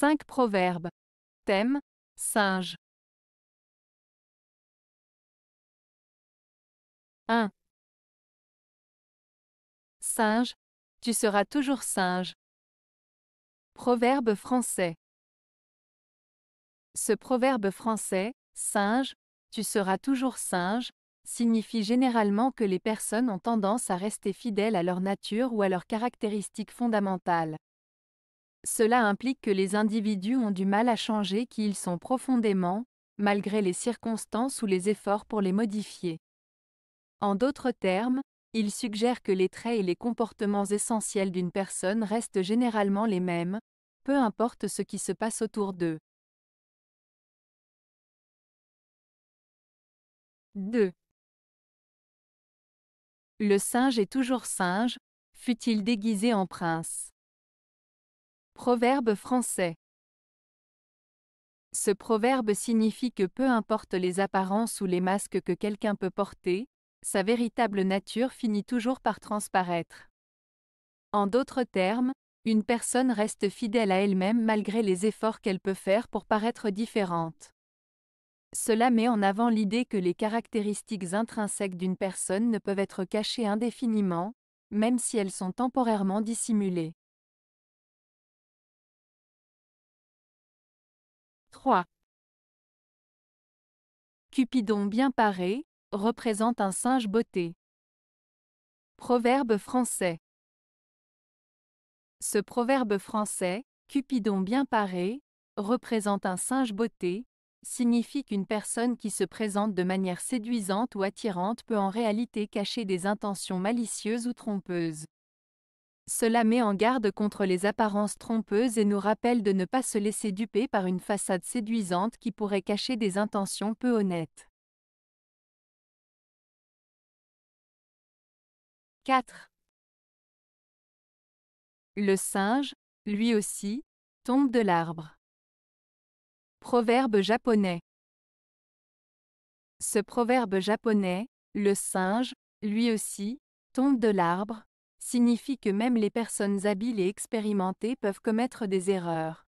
5 proverbes. Thème, singe. 1. Singe, tu seras toujours singe. Proverbe français. Ce proverbe français, singe, tu seras toujours singe, signifie généralement que les personnes ont tendance à rester fidèles à leur nature ou à leurs caractéristiques fondamentales. Cela implique que les individus ont du mal à changer qui ils sont profondément, malgré les circonstances ou les efforts pour les modifier. En d'autres termes, il suggère que les traits et les comportements essentiels d'une personne restent généralement les mêmes, peu importe ce qui se passe autour d'eux. 2. Le singe est toujours singe, fût-il déguisé en prince. Proverbe français. Ce proverbe signifie que peu importe les apparences ou les masques que quelqu'un peut porter, sa véritable nature finit toujours par transparaître. En d'autres termes, une personne reste fidèle à elle-même malgré les efforts qu'elle peut faire pour paraître différente. Cela met en avant l'idée que les caractéristiques intrinsèques d'une personne ne peuvent être cachées indéfiniment, même si elles sont temporairement dissimulées. 3. Cupidon bien paré représente un singe botté. Proverbe français. Ce proverbe français, Cupidon bien paré, représente un singe botté, signifie qu'une personne qui se présente de manière séduisante ou attirante peut en réalité cacher des intentions malicieuses ou trompeuses. Cela met en garde contre les apparences trompeuses et nous rappelle de ne pas se laisser duper par une façade séduisante qui pourrait cacher des intentions peu honnêtes. 4. Le singe, lui aussi, tombe de l'arbre. Proverbe japonais. Ce proverbe japonais, le singe, lui aussi, tombe de l'arbre, signifie que même les personnes habiles et expérimentées peuvent commettre des erreurs.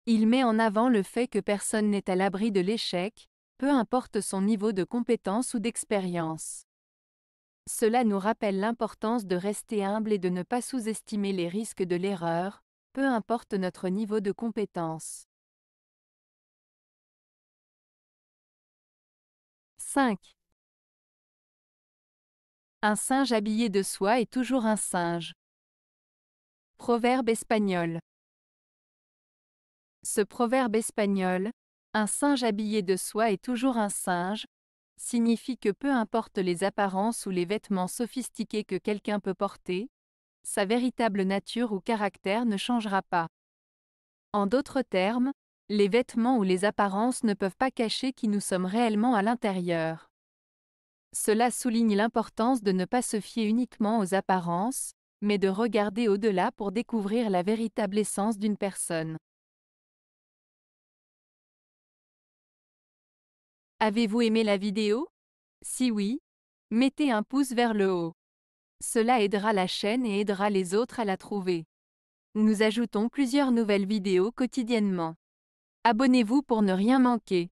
Il met en avant le fait que personne n'est à l'abri de l'échec, peu importe son niveau de compétence ou d'expérience. Cela nous rappelle l'importance de rester humble et de ne pas sous-estimer les risques de l'erreur, peu importe notre niveau de compétence. 5. Un singe habillé de soie est toujours un singe. Proverbe espagnol. Ce proverbe espagnol, un singe habillé de soie est toujours un singe, signifie que peu importe les apparences ou les vêtements sophistiqués que quelqu'un peut porter, sa véritable nature ou caractère ne changera pas. En d'autres termes, les vêtements ou les apparences ne peuvent pas cacher qui nous sommes réellement à l'intérieur. Cela souligne l'importance de ne pas se fier uniquement aux apparences, mais de regarder au-delà pour découvrir la véritable essence d'une personne. Avez-vous aimé la vidéo? Si oui, mettez un pouce vers le haut. Cela aidera la chaîne et aidera les autres à la trouver. Nous ajoutons plusieurs nouvelles vidéos quotidiennement. Abonnez-vous pour ne rien manquer.